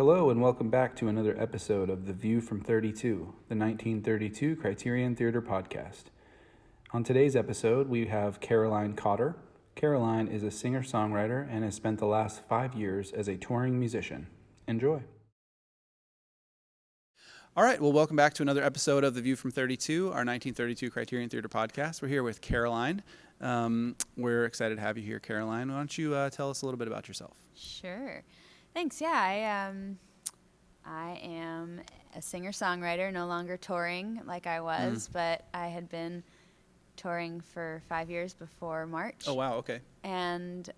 Hello and welcome back to another episode of The View from 32, the 1932 Criterion Theater podcast. On today's episode, we have Caroline Cotter. Caroline is a singer-songwriter and has spent the last 5 years as a touring musician. Enjoy. All right, well, welcome back to another episode of The View from 32, our 1932 Criterion Theater podcast. We're here with Caroline. We're excited to have you here, Caroline. Why don't you tell us a little bit about yourself? Sure. Thanks. Yeah, I am a singer-songwriter, no longer touring like I was, but I had been touring for 5 years before March. Oh, wow, okay. And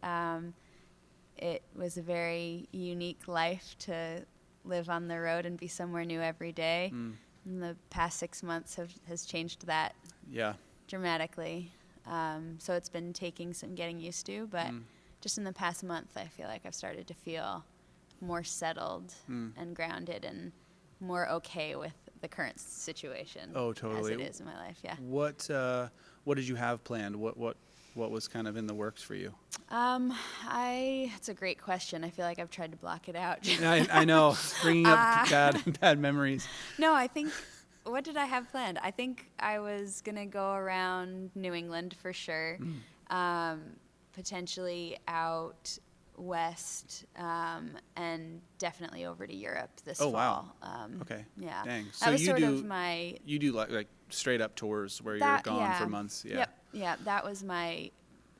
it was a very unique life to live on the road and be somewhere new every day. And the past 6 months has changed that dramatically. So it's been taking some getting used to, but just in the past month, I feel like I've started to feel more settled and grounded and more okay with the current situation. Oh, totally. As it is in my life, yeah. What did you have planned? What was kind of in the works for you? It's a great question. I feel like I've tried to block it out. I know, bringing up bad memories. No, I think, what did I have planned? I think I was going to go around New England for sure, potentially out west, and definitely over to Europe this fall. Oh, wow. Okay. Yeah. Dang. That was sort of my... You do like straight up tours where you're gone for months. Yeah. Yep. Yeah, that was my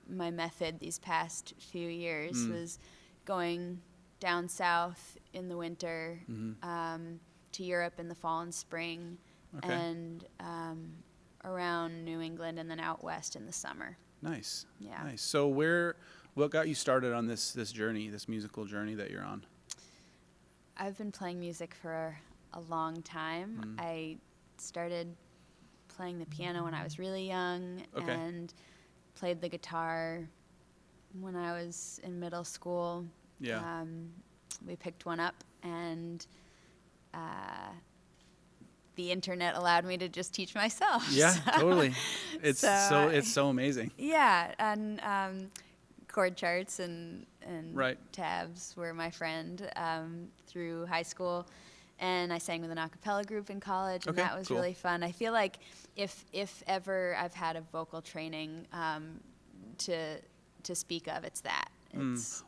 method these past few years, was going down south in the winter, to Europe in the fall and spring, and around New England, and then out west in the summer. Nice. Yeah. Nice. So what got you started on this journey, this musical journey that you're on? I've been playing music for a long time. I started playing the piano when I was really young, and played the guitar when I was in middle school. Yeah. We picked one up, and the internet allowed me to just teach myself. Yeah, so, totally. It's so amazing. Yeah, and chord charts and tabs were my friend through high school, and I sang with an a cappella group in college, and that was cool. really fun. I feel like if ever I've had a vocal training to speak of, it's that.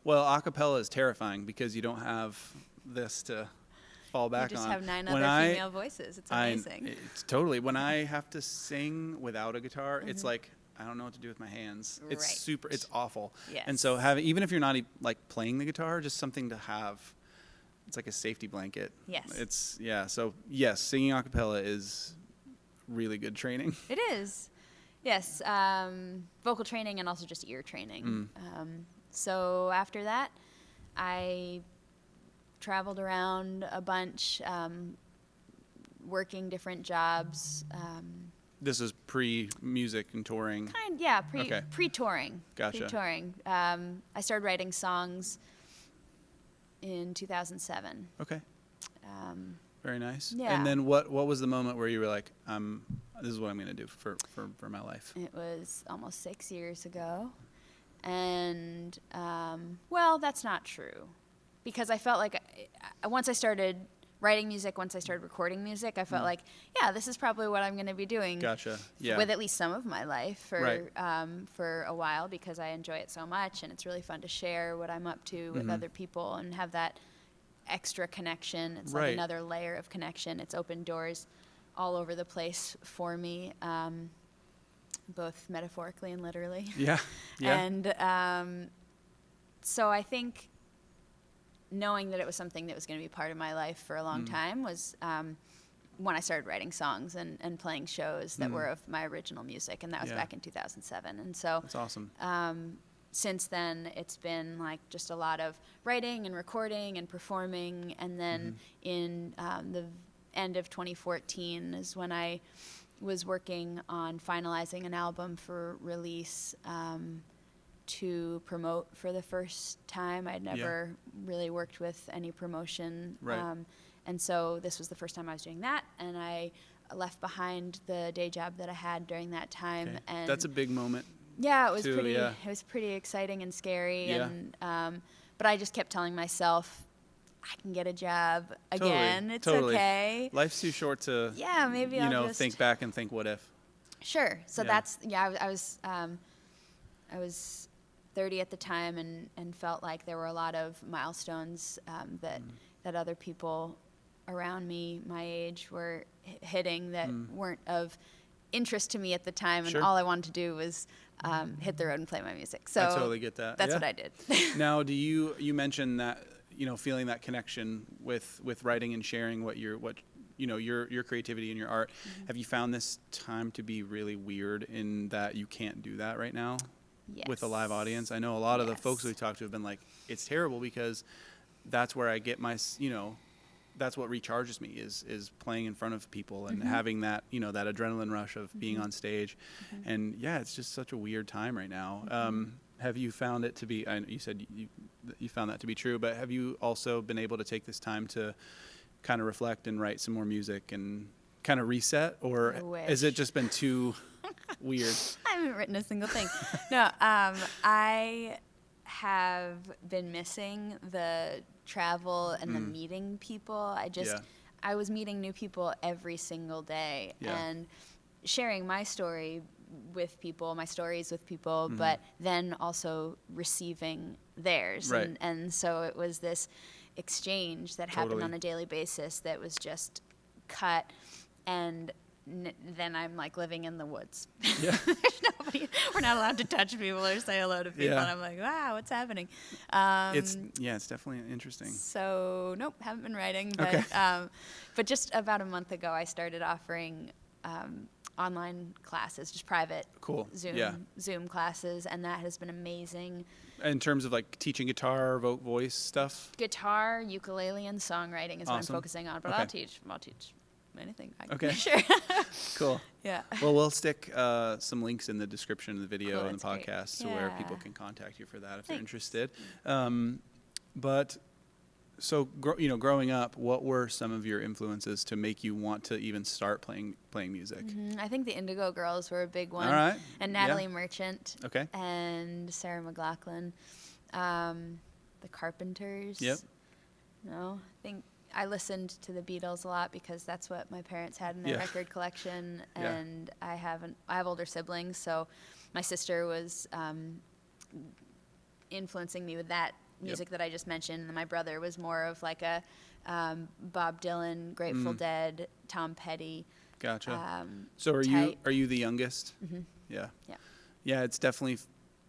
Well, a cappella is terrifying because you don't have this to fall back on. You just have 9 other female voices. It's amazing. It's totally. When I have to sing without a guitar, it's like I don't know what to do with my hands. It's it's awful. Yes. And so even if you're not like playing the guitar, just something to have. It's like a safety blanket. Yes. So yes, singing a cappella is really good training. It is. Yes. Vocal training and also just ear training. So after that, I traveled around a bunch, working different jobs. This is pre-music and touring? Pre-touring. Gotcha. Pre-touring. I started writing songs in 2007. Okay. Very nice. Yeah. And then what was the moment where you were like, this is what I'm going to do for my life? It was almost 6 years ago. And, well, that's not true. Because I felt like once I started writing music, once I started recording music, I felt like, yeah, this is probably what I'm going to be doing. Gotcha. Yeah. With at least some of my life for a while, because I enjoy it so much, and it's really fun to share what I'm up to with other people and have that extra connection. It's like another layer of connection. It's opened doors all over the place for me, both metaphorically and literally. Yeah. Yeah. And so I think knowing that it was something that was going to be part of my life for a long time was when I started writing songs and playing shows that were of my original music, and that was back in 2007. And so that's awesome. Since then, it's been like just a lot of writing and recording and performing, and then in the end of 2014 is when I was working on finalizing an album for release, to promote for the first time. I'd never really worked with any promotion. And so this was the first time I was doing that, and I left behind the day job that I had during that time. Okay. And that's a big moment. Yeah, it was too, it was pretty exciting and scary. And but I just kept telling myself, I can get a job Totally, again. It's totally. okay. Life's too short to, Yeah, maybe I'll just think back and think, what if? Sure. So Yeah. that's I was 30 at the time and felt like there were a lot of milestones that other people around me my age were hitting that weren't of interest to me at the time, and Sure. all I wanted to do was hit the road and play my music. So I totally get that. That's Yeah. what I did. Now, you mentioned that, feeling that connection with writing and sharing your creativity and your art. Have you found this time to be really weird in that you can't do that right now with a live audience? I know a lot of the folks we've talked to have been like, it's terrible because that's where I get my, that's what recharges me is playing in front of people and having that, that adrenaline rush of being on stage. And yeah, it's just such a weird time right now. Have you found it to be, I know you said you found that to be true, but have you also been able to take this time to kind of reflect and write some more music and kind of reset, or has it just been too weird? I haven't written a single thing. No, I have been missing the travel and the meeting people. I was meeting new people every single day and sharing my stories with people, but then also receiving theirs. Right. And so it was this exchange that happened on a daily basis that was just cut, and then I'm like living in the woods. Yeah. There's nobody. We're not allowed to touch people or say hello to people. Yeah. And I'm like, wow, what's happening? It's definitely interesting. So nope, haven't been writing. But Okay. But just about a month ago, I started offering online classes, just private Zoom classes, and that has been amazing. In terms of like teaching guitar, voice stuff? Guitar, ukulele, and songwriting is what I'm Awesome. focusing on, but Okay. I'll teach anything. Okay. Sure. Cool. Yeah. Well, we'll stick some links in the description of the video Cool, and the that's great. podcast to where people Yeah. can contact you for that if they're Thanks. interested. But so growing up, what were some of your influences to make you want to even start playing music? I think the Indigo Girls were a big one. All right. And Natalie Merchant. Okay. And Sarah McLachlan. The Carpenters. Yep. No, I think I listened to the Beatles a lot because that's what my parents had in their record collection, and I have older siblings, so my sister was influencing me with that music that I just mentioned, and my brother was more of like a Bob Dylan, Grateful Dead, Tom Petty. Gotcha. So are you the youngest? Mm-hmm. Yeah. Yeah. Yeah, it's definitely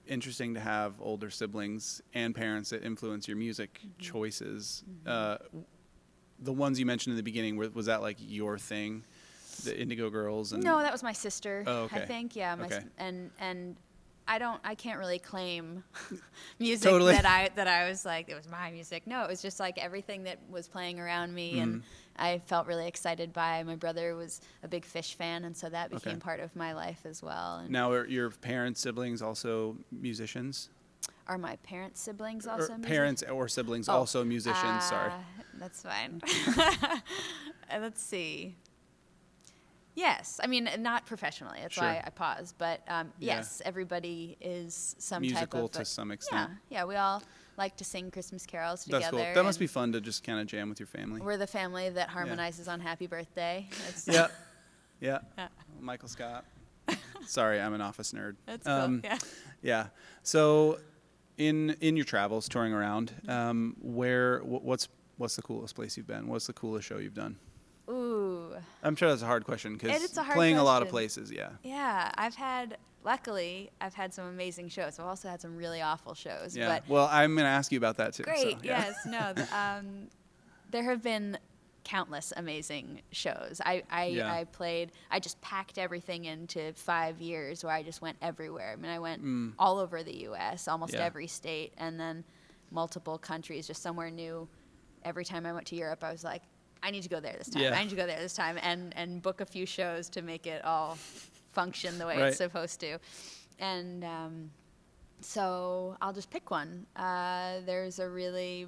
interesting to have older siblings and parents that influence your music choices. The ones you mentioned in the beginning, was that like your thing, the Indigo Girls? And No, that was my sister. Oh, okay. I think, yeah. Okay. And I can't really claim music Totally. that I was like, it was my music. No, it was just like everything that was playing around me, and I felt really excited by. My brother was a big Fish fan, and so that became part of my life as well. And now, are your parents, siblings also musicians? are my parents' siblings also musicians? Parents or siblings also musicians? Sorry. That's fine. Let's see. Yes, I mean, not professionally. That's why I paused. But yes, everybody is some musical type of to some extent. Yeah, we all like to sing Christmas carols together. That's cool. That must be fun to just kind of jam with your family. We're the family that harmonizes on Happy Birthday. Yeah. Michael Scott. Sorry, I'm an Office nerd. That's cool. Yeah. So, in your travels, touring around, what's the coolest place you've been? What's the coolest show you've done? Ooh. I'm sure that's a hard question because It's a hard playing a lot of question. places, yeah. Yeah, luckily, I've had some amazing shows. I've also had some really awful shows. Yeah. But Well, I'm going to ask you about that too. great, So, yeah. yes. No, there have been countless amazing shows. I just packed everything into 5 years where I just went everywhere. I mean, I went all over the U.S., almost every state, and then multiple countries, just somewhere new. Every time I went to Europe, I was like, I need to go there this time. I need to go there this time, and book a few shows to make it all function the way it's supposed to. And so I'll just pick one. There's a really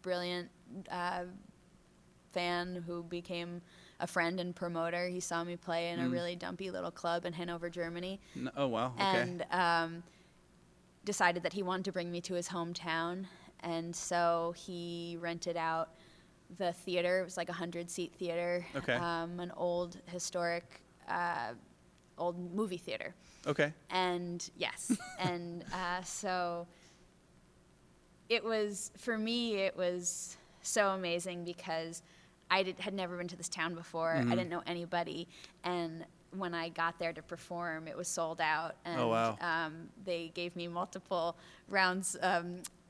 brilliant fan who became a friend and promoter. He saw me play in a really dumpy little club in Hanover, Germany. Oh, wow. Okay. And decided that he wanted to bring me to his hometown. And so he rented out the theater. It was like a 100-seat theater. Okay. An old historic, old movie theater. Okay. And yes, and so it was, for me, it was so amazing because I had never been to this town before. I didn't know anybody, and when I got there to perform, it was sold out. And, oh, wow. They gave me multiple rounds,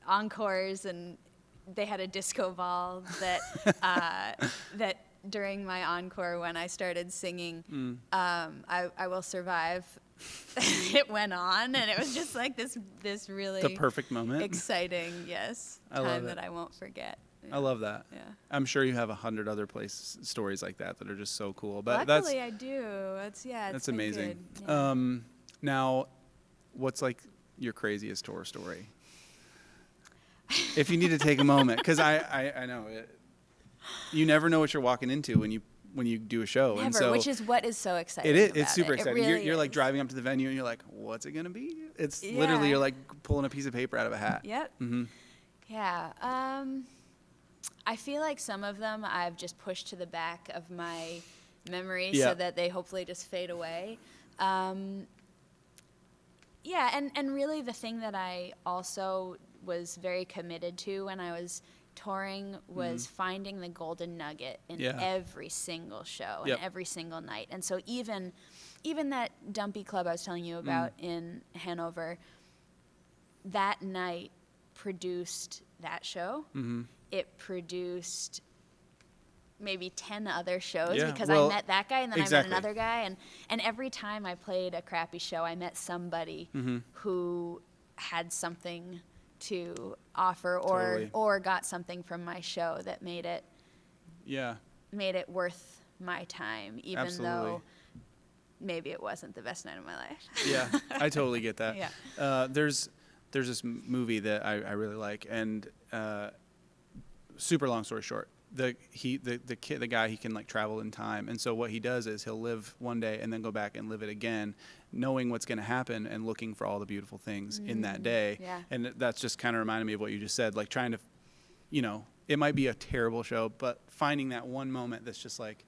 encores, and they had a disco ball that that during my encore, when I started singing, I Will Survive, it went on, and it was just like this really The perfect moment. exciting, time that I won't forget. I love that. Yeah. I'm sure you have 100 other stories like that are just so cool. But Luckily, I do. That's amazing. Good. Yeah. Now, what's like your craziest tour story? If you need to take a moment, because I know it. You never know what you're walking into when you do a show. Never, and so which is what is so exciting. It is. About it's super it. exciting. It really you're like is. driving up to the venue and you're like, what's it gonna be? It's Yeah. literally you're like pulling a piece of paper out of a hat. Yep. Mm-hmm. Yeah. I feel like some of them I've just pushed to the back of my memory so that they hopefully just fade away. And really the thing that I also was very committed to when I was touring was finding the golden nugget in every single show and every single night. And so even that dumpy club I was telling you about in Hanover, that night produced that show. Mm-hmm. It produced maybe 10 other shows because I met that guy and then I met another guy. And every time I played a crappy show, I met somebody who had something to offer or got something from my show that made it worth my time, even though maybe it wasn't the best night of my life. Yeah, I totally get that. Yeah. There's this movie that I really like, and super long story short, the guy, he can like travel in time, and so what he does is he'll live one day and then go back and live it again, knowing what's going to happen and looking for all the beautiful things in that day. Yeah. And that's just kind of reminded me of what you just said, like trying to, it might be a terrible show, but finding that one moment that's just like,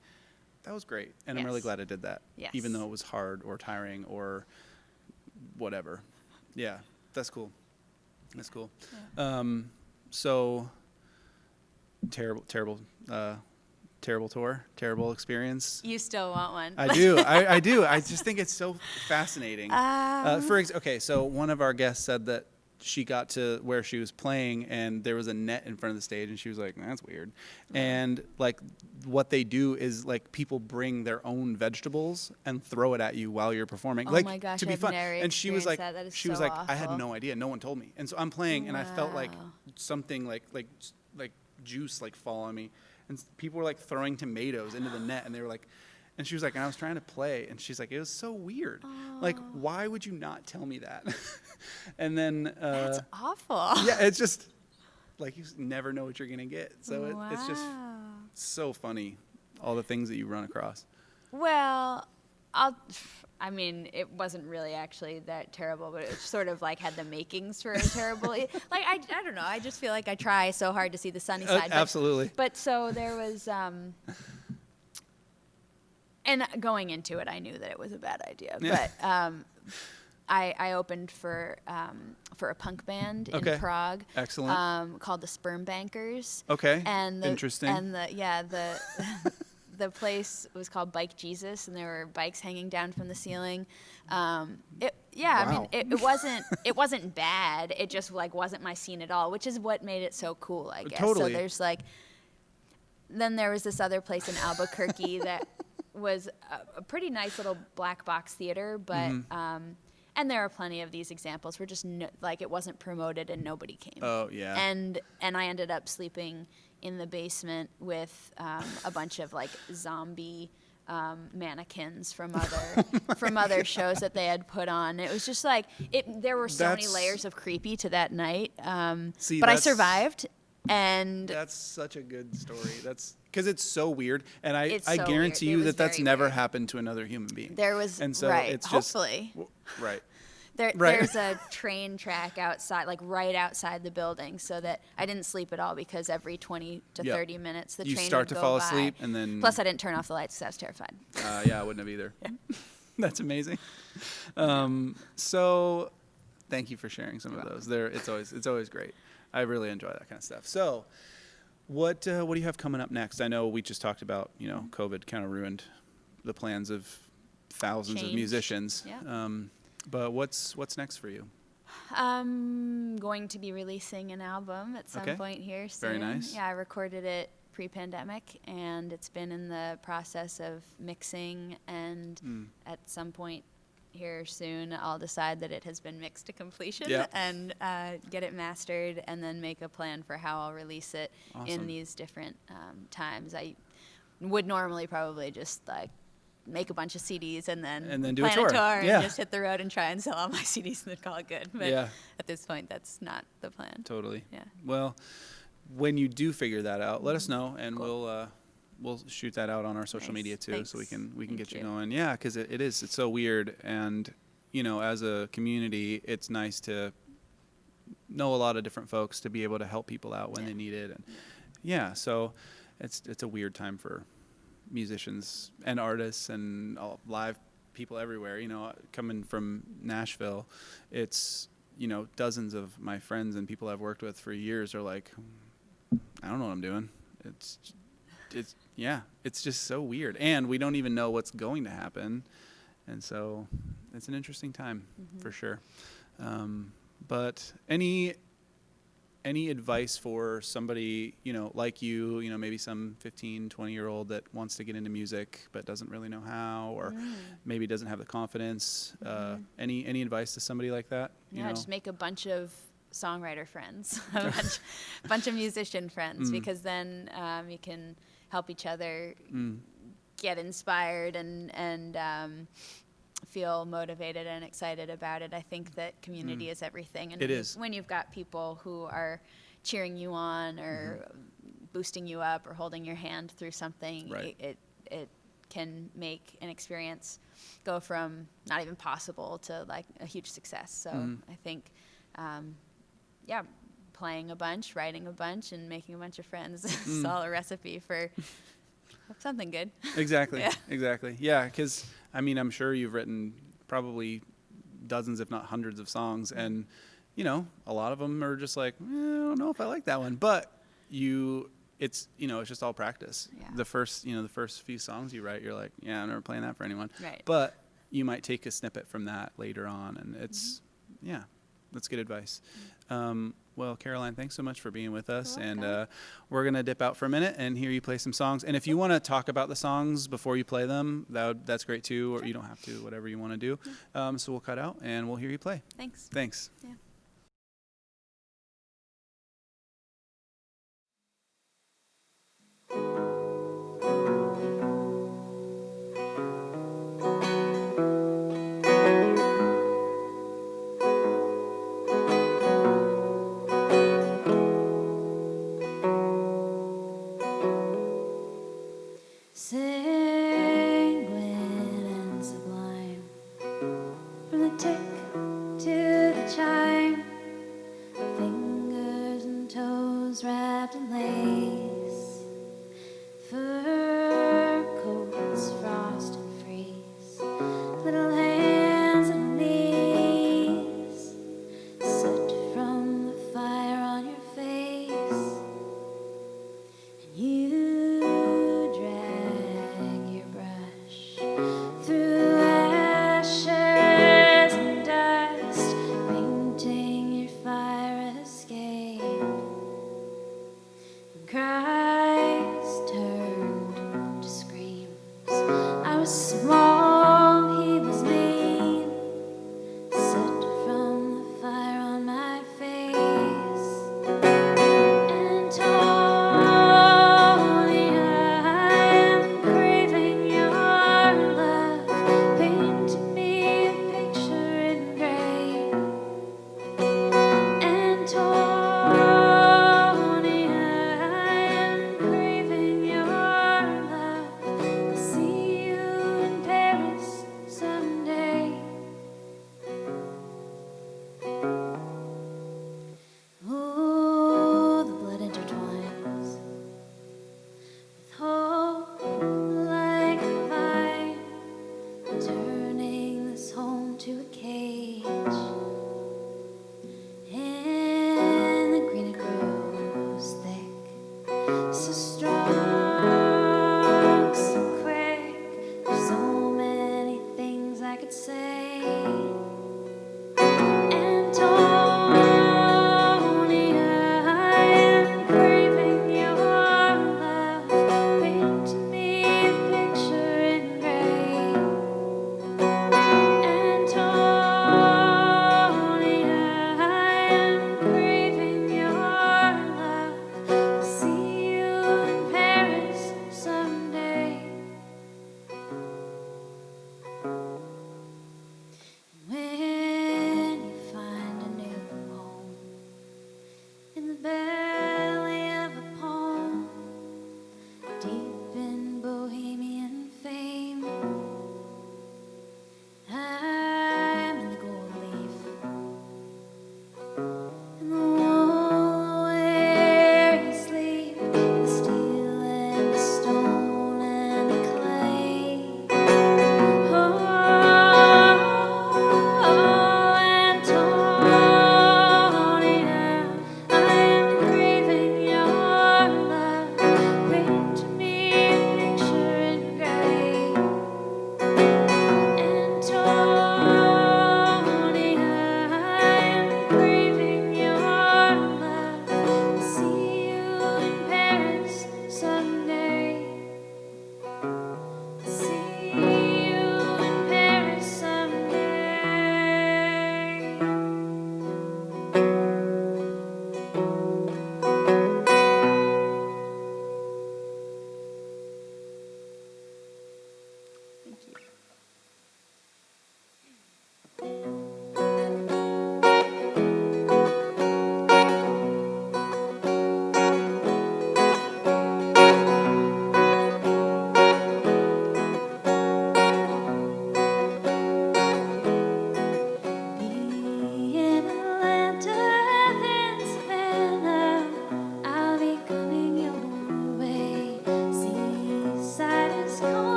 that was great, and I'm really glad I did that, even though it was hard or tiring or whatever. Yeah, that's cool. That's cool. Yeah. So terrible tour, terrible experience. You still want one? I do. I do. I just think it's so fascinating. Okay, so one of our guests said that she got to where she was playing and there was a net in front of the stage and she was like, that's weird. And like what they do is like people bring their own vegetables and throw it at you while you're performing. Oh like my gosh, to be I've fun. never And she was like, that is she was so like, awful. I had no idea. No one told me. And so I'm playing and I felt like something like juice like fall on me. And people were like throwing tomatoes into the net and they were like, and she was like, and I was trying to play, and she's like, it was so weird. Oh. Like, why would you not tell me that? And then that's awful. Yeah, it's just like you never know what you're gonna get. So it's just so funny, all the things that you run across. Well, I mean, it wasn't really actually that terrible, but it sort of like had the makings for a terrible. I don't know. I just feel like I try so hard to see the sunny side. Absolutely. But so there was. And going into it, I knew that it was a bad idea. But I opened for a punk band in Prague. Excellent. Called the Sperm Bankers. Okay. And interesting. And the place was called Bike Jesus, and there were bikes hanging down from the ceiling. Wow. I mean, it wasn't bad. It just like wasn't my scene at all, which is what made it so cool, I guess. Totally. So there's like, then there was this other place in Albuquerque that was a pretty nice little black box theater, but and there are plenty of these examples where just like it wasn't promoted and nobody came. Oh yeah. And I ended up sleeping in the basement with a bunch of like zombie mannequins from other shows that they had put on. It was just like there were so many layers of creepy to that night. But I survived. And that's such a good story. That's because it's so weird, and I so guarantee weird. you that's never happened to another human being. There was, and so right? it's just, hopefully, right. Right. There's a train track outside, like right outside the building, so that I didn't sleep at all because every 20 to Yep. 30 minutes the You train start would to go fall by. asleep, and then Plus, I didn't turn off the lights because I was terrified. Yeah, I wouldn't have either. That's amazing. So, thank you for sharing some of those. It's always great. I really enjoy that kind of stuff. So, what do you have coming up next? I know we just talked about COVID kind of ruined the plans of thousands of Changed. musicians. Yeah. But what's next for you? I'm going to be releasing an album at some point here soon. Very nice. Yeah, I recorded it pre-pandemic, and it's been in the process of mixing, and at some point here soon I'll decide that it has been mixed to completion and get it mastered, and then make a plan for how I'll release it in these different times. I would normally probably just like make a bunch of CDs and then do a plan tour. And just hit the road and try and sell all my CDs and then call it good. But at this point, that's not the plan. Totally. Yeah. Well, when you do figure that out, let us know, and we'll shoot that out on our social media too. Thanks. So we can Thank get you you. going. Yeah, because it's so weird, and as a community, it's nice to know a lot of different folks to be able to help people out when they need it, and so it's a weird time for musicians and artists and all live people everywhere. Coming from Nashville, it's dozens of my friends and people I've worked with for years are like, I don't know what I'm doing. It's just so weird, and we don't even know what's going to happen, and so it's an interesting time for sure. But any advice for somebody, like you, maybe some 15, 20-year-old that wants to get into music but doesn't really know how, or maybe doesn't have the confidence? Any advice to somebody like that? Just make a bunch of songwriter friends, a bunch of musician friends, because then you can help each other get inspired and feel motivated and excited about it. I think that community is everything, and it is. When you've got people who are cheering you on or boosting you up or holding your hand through something, it can make an experience go from not even possible to like a huge success. So I think playing a bunch, writing a bunch, and making a bunch of friends is all a recipe for something good. Exactly. Exactly. Yeah, because I'm sure you've written probably dozens, if not hundreds, of songs, and a lot of them are just like, I don't know if I like that one, but it's just all practice. Yeah. The first few songs you write, you're like, I'm never playing that for anyone. Right. But you might take a snippet from that later on, and it's that's good advice. Well, Caroline, thanks so much for being with us. And we're going to dip out for a minute and hear you play some songs. And if you want to talk about the songs before you play them, that's great too, or you don't have to, whatever you want to do. So we'll cut out and we'll hear you play. Thanks. Thanks. Yeah. Sanguine and sublime, from the tick to the chime.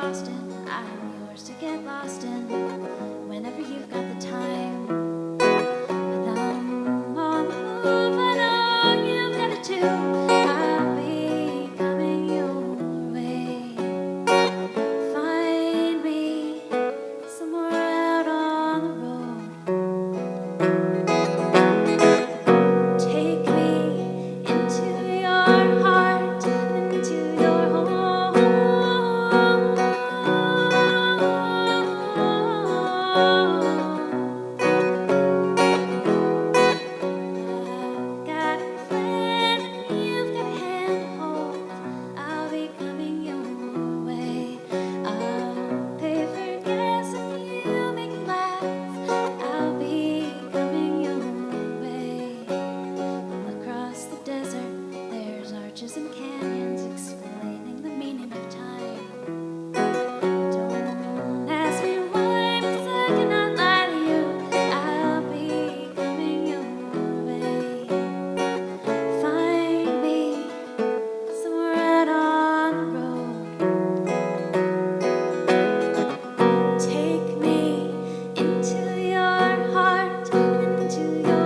lost in, I'm yours to get lost in, whenever you've got the time. But I'm on the move, I know you've got it too. I'll be coming your way. Find me somewhere out on the road. Take me into your heart, into your home. I've got a plan, and you've got a hand to hold. I'll be coming your way. I'll pay for gas and you make me laugh. I'll be coming your way. Across the desert, there's arches and canyons explaining the meaning of time. Don't ask me why, 'cause I cannot lie to you. I'll be coming your way. Find me somewhere out on the road. Take me into your heart, into your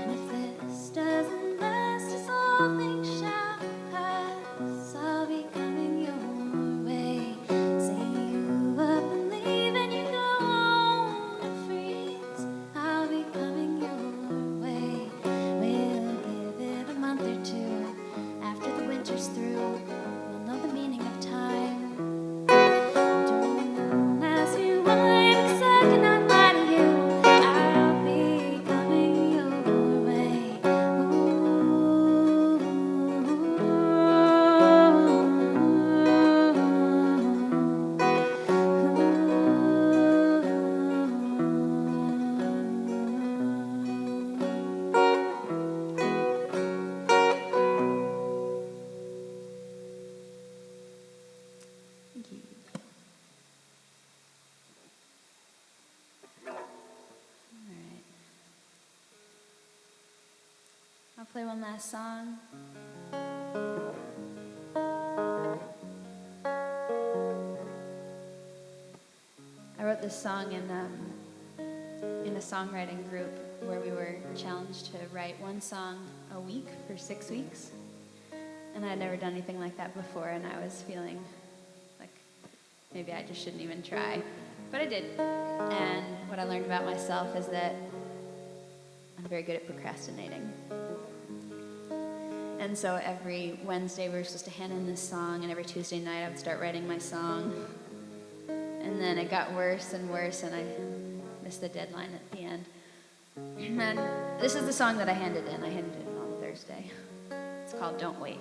And if this doesn't last, as all things shall pass, I'll be coming your way. Say you up and leave and you go home to freeze. I'll be coming your way. We'll give it a month or two. After the winter's through, we'll know the meaning of time. Don't ask me why, because I cannot lie to you. I'll be coming your way. Thank you. All right. I'll play one last song. I wrote this song in a songwriting group where we were challenged to write one song a week for 6 weeks. And I had never done anything like that before, and I was feeling like maybe I just shouldn't even try. But I did. And what I learned about myself is that I'm very good at procrastinating. And so every Wednesday we were supposed to hand in this song, and every Tuesday night I would start writing my song. And then it got worse and worse, and I missed the deadline at the end. And this is the song that I handed in. I handed it in on Thursday. It's called Don't Wait.